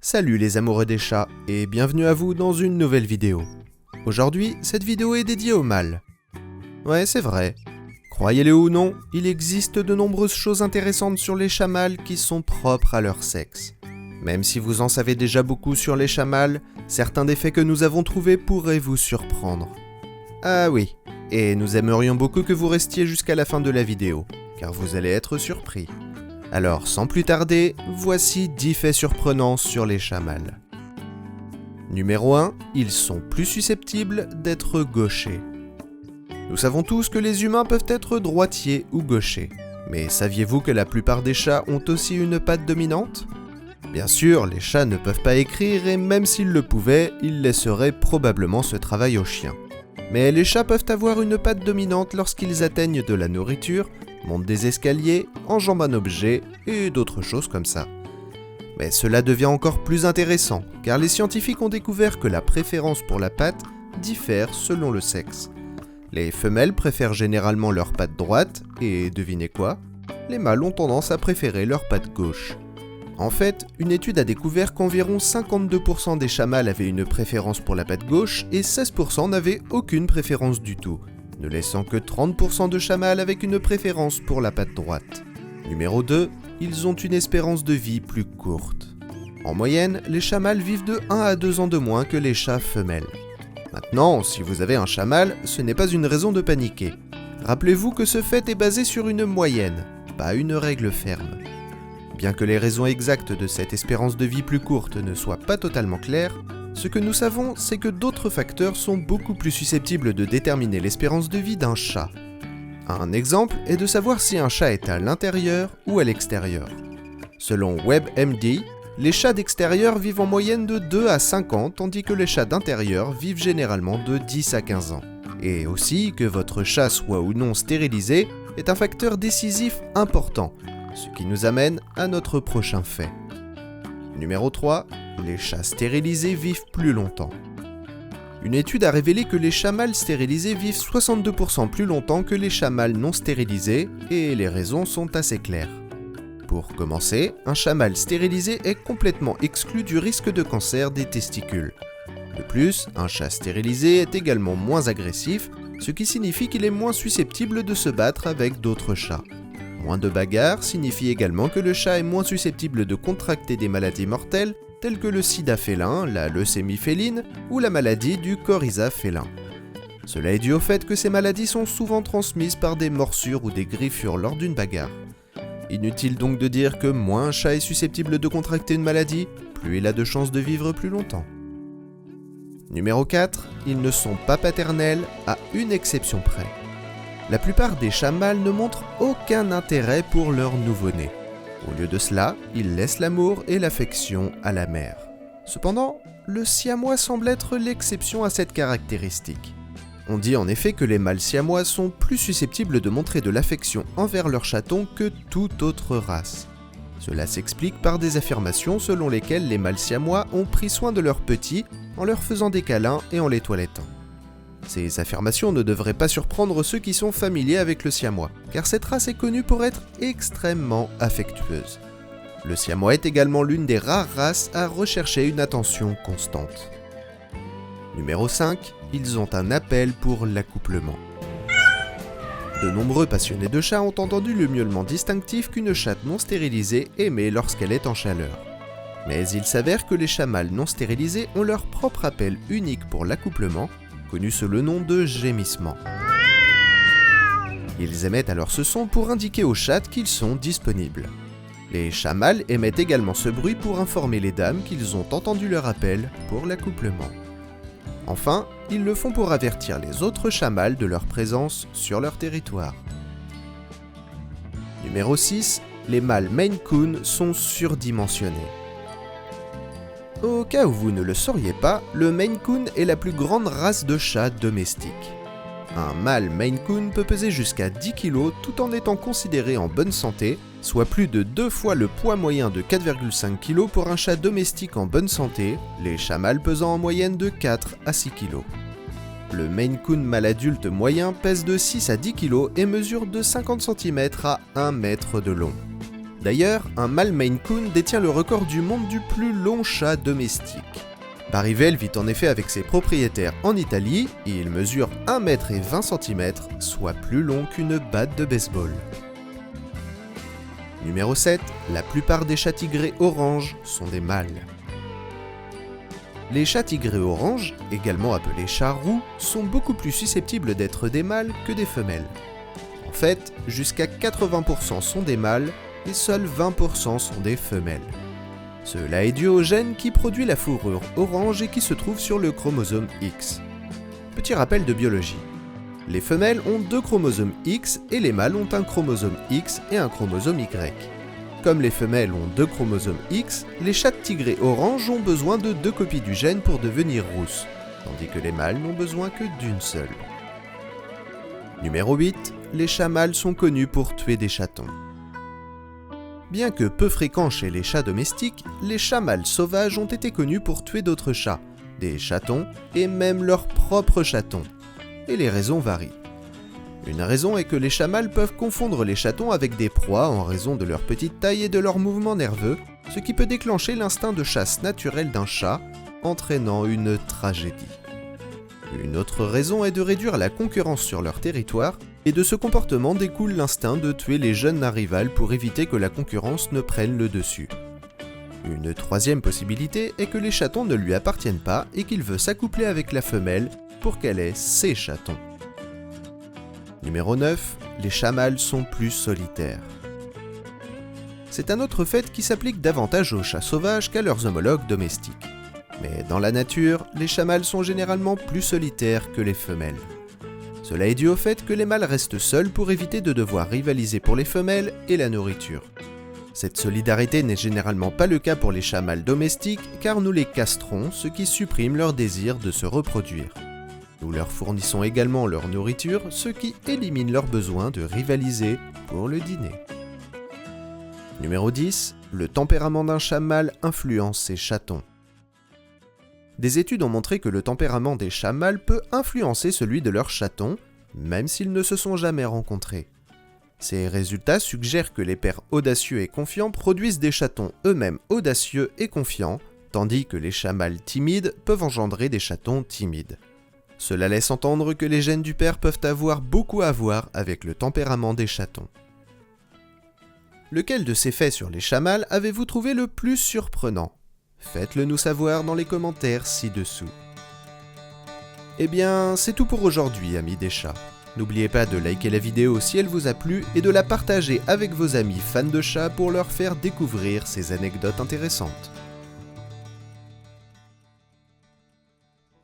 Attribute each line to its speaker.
Speaker 1: Salut les amoureux des chats et bienvenue à vous dans une nouvelle vidéo. Aujourd'hui, cette vidéo est dédiée au mâle. Ouais, c'est vrai. Croyez-le ou non, il existe de nombreuses choses intéressantes sur les chats mâles qui sont propres à leur sexe. Même si vous en savez déjà beaucoup sur les chats mâles, certains des faits que nous avons trouvés pourraient vous surprendre. Ah oui, et nous aimerions beaucoup que vous restiez jusqu'à la fin de la vidéo, car vous allez être surpris. Alors, sans plus tarder, voici 10 faits surprenants sur les chats mâles. Numéro 1, ils sont plus susceptibles d'être gauchers. Nous savons tous que les humains peuvent être droitiers ou gauchers. Mais saviez-vous que la plupart des chats ont aussi une patte dominante ? Bien sûr, les chats ne peuvent pas écrire et même s'ils le pouvaient, ils laisseraient probablement ce travail aux chiens. Mais les chats peuvent avoir une patte dominante lorsqu'ils atteignent de la nourriture, montent des escaliers, enjambent un objet et d'autres choses comme ça. Mais cela devient encore plus intéressant, car les scientifiques ont découvert que la préférence pour la patte diffère selon le sexe. Les femelles préfèrent généralement leur patte droite, et devinez quoi ? Les mâles ont tendance à préférer leur patte gauche. En fait, une étude a découvert qu'environ 52% des chats mâles avaient une préférence pour la patte gauche et 16% n'avaient aucune préférence du tout, ne laissant que 30% de chats mâles avec une préférence pour la patte droite. Numéro 2, ils ont une espérance de vie plus courte. En moyenne, les chats mâles vivent de 1 à 2 ans de moins que les chats femelles. Maintenant, si vous avez un chat mâle, ce n'est pas une raison de paniquer. Rappelez-vous que ce fait est basé sur une moyenne, pas une règle ferme. Bien que les raisons exactes de cette espérance de vie plus courte ne soient pas totalement claires, ce que nous savons, c'est que d'autres facteurs sont beaucoup plus susceptibles de déterminer l'espérance de vie d'un chat. Un exemple est de savoir si un chat est à l'intérieur ou à l'extérieur. Selon WebMD, les chats d'extérieur vivent en moyenne de 2 à 5 ans, tandis que les chats d'intérieur vivent généralement de 10 à 15 ans. Et aussi que votre chat soit ou non stérilisé est un facteur décisif important, ce qui nous amène à notre prochain fait. Numéro 3, les chats stérilisés vivent plus longtemps. Une étude a révélé que les chats mâles stérilisés vivent 62% plus longtemps que les chats mâles non stérilisés, et les raisons sont assez claires. Pour commencer, un chat mâle stérilisé est complètement exclu du risque de cancer des testicules. De plus, un chat stérilisé est également moins agressif, ce qui signifie qu'il est moins susceptible de se battre avec d'autres chats. Moins de bagarres signifie également que le chat est moins susceptible de contracter des maladies mortelles telles que le sida félin, la leucémie féline ou la maladie du coryza félin. Cela est dû au fait que ces maladies sont souvent transmises par des morsures ou des griffures lors d'une bagarre. Inutile donc de dire que moins un chat est susceptible de contracter une maladie, plus il a de chances de vivre plus longtemps. Numéro 4, ils ne sont pas paternels à une exception près. La plupart des chats mâles ne montrent aucun intérêt pour leur nouveau-né. Au lieu de cela, ils laissent l'amour et l'affection à la mère. Cependant, le siamois semble être l'exception à cette caractéristique. On dit en effet que les mâles siamois sont plus susceptibles de montrer de l'affection envers leur chaton que toute autre race. Cela s'explique par des affirmations selon lesquelles les mâles siamois ont pris soin de leurs petits en leur faisant des câlins et en les toilettant. Ces affirmations ne devraient pas surprendre ceux qui sont familiers avec le siamois, car cette race est connue pour être extrêmement affectueuse. Le siamois est également l'une des rares races à rechercher une attention constante. Numéro 5, ils ont un appel pour l'accouplement. De nombreux passionnés de chats ont entendu le miaulement distinctif qu'une chatte non stérilisée émet lorsqu'elle est en chaleur. Mais il s'avère que les chats mâles non stérilisés ont leur propre appel unique pour l'accouplement, connu sous le nom de gémissement. Ils émettent alors ce son pour indiquer aux chats qu'ils sont disponibles. Les chats mâles émettent également ce bruit pour informer les dames qu'ils ont entendu leur appel pour l'accouplement. Enfin, ils le font pour avertir les autres chats mâles de leur présence sur leur territoire. Numéro 6, les mâles Maine Coon sont surdimensionnés. Au cas où vous ne le sauriez pas, le Maine Coon est la plus grande race de chats domestiques. Un mâle Maine Coon peut peser jusqu'à 10 kg tout en étant considéré en bonne santé, soit plus de 2 fois le poids moyen de 4,5 kg pour un chat domestique en bonne santé, les chats mâles pesant en moyenne de 4 à 6 kg. Le Maine Coon mâle adulte moyen pèse de 6 à 10 kg et mesure de 50 cm à 1 mètre de long. D'ailleurs, un mâle Maine Coon détient le record du monde du plus long chat domestique. Barivelle vit en effet avec ses propriétaires en Italie et il mesure 1,20 m, soit plus long qu'une batte de baseball. Numéro 7. La plupart des chats tigrés orange sont des mâles. Les chats tigrés orange, également appelés chats roux, sont beaucoup plus susceptibles d'être des mâles que des femelles. En fait, jusqu'à 80% sont des mâles et seuls 20% sont des femelles. Cela est dû au gène qui produit la fourrure orange et qui se trouve sur le chromosome X. Petit rappel de biologie. Les femelles ont 2 chromosomes X et les mâles ont un chromosome X et un chromosome Y. Comme les femelles ont 2 chromosomes X, les chats tigrés orange ont besoin de 2 copies du gène pour devenir rousses, tandis que les mâles n'ont besoin que d'une seule. Numéro 8. Les chats mâles sont connus pour tuer des chatons. Bien que peu fréquents chez les chats domestiques, les chats mâles sauvages ont été connus pour tuer d'autres chats, des chatons et même leurs propres chatons. Et les raisons varient. Une raison est que les chats mâles peuvent confondre les chatons avec des proies en raison de leur petite taille et de leurs mouvements nerveux, ce qui peut déclencher l'instinct de chasse naturel d'un chat, entraînant une tragédie. Une autre raison est de réduire la concurrence sur leur territoire, et de ce comportement découle l'instinct de tuer les jeunes rivales pour éviter que la concurrence ne prenne le dessus. Une troisième possibilité est que les chatons ne lui appartiennent pas et qu'il veut s'accoupler avec la femelle pour qu'elle ait ses chatons. Numéro 9. Les chats mâles sont plus solitaires. C'est un autre fait qui s'applique davantage aux chats sauvages qu'à leurs homologues domestiques. Mais dans la nature, les chats mâles sont généralement plus solitaires que les femelles. Cela est dû au fait que les mâles restent seuls pour éviter de devoir rivaliser pour les femelles et la nourriture. Cette solidarité n'est généralement pas le cas pour les chats mâles domestiques car nous les castrons, ce qui supprime leur désir de se reproduire. Nous leur fournissons également leur nourriture, ce qui élimine leur besoin de rivaliser pour le dîner. Numéro 10. Le tempérament d'un chat mâle influence ses chatons. Des études ont montré que le tempérament des chats mâles peut influencer celui de leurs chatons, même s'ils ne se sont jamais rencontrés. Ces résultats suggèrent que les pères audacieux et confiants produisent des chatons eux-mêmes audacieux et confiants, tandis que les chats mâles timides peuvent engendrer des chatons timides. Cela laisse entendre que les gènes du père peuvent avoir beaucoup à voir avec le tempérament des chatons. Lequel de ces faits sur les chats mâles avez-vous trouvé le plus surprenant ? Faites-le nous savoir dans les commentaires ci-dessous. Eh bien, c'est tout pour aujourd'hui, amis des chats. N'oubliez pas de liker la vidéo si elle vous a plu et de la partager avec vos amis fans de chats pour leur faire découvrir ces anecdotes intéressantes.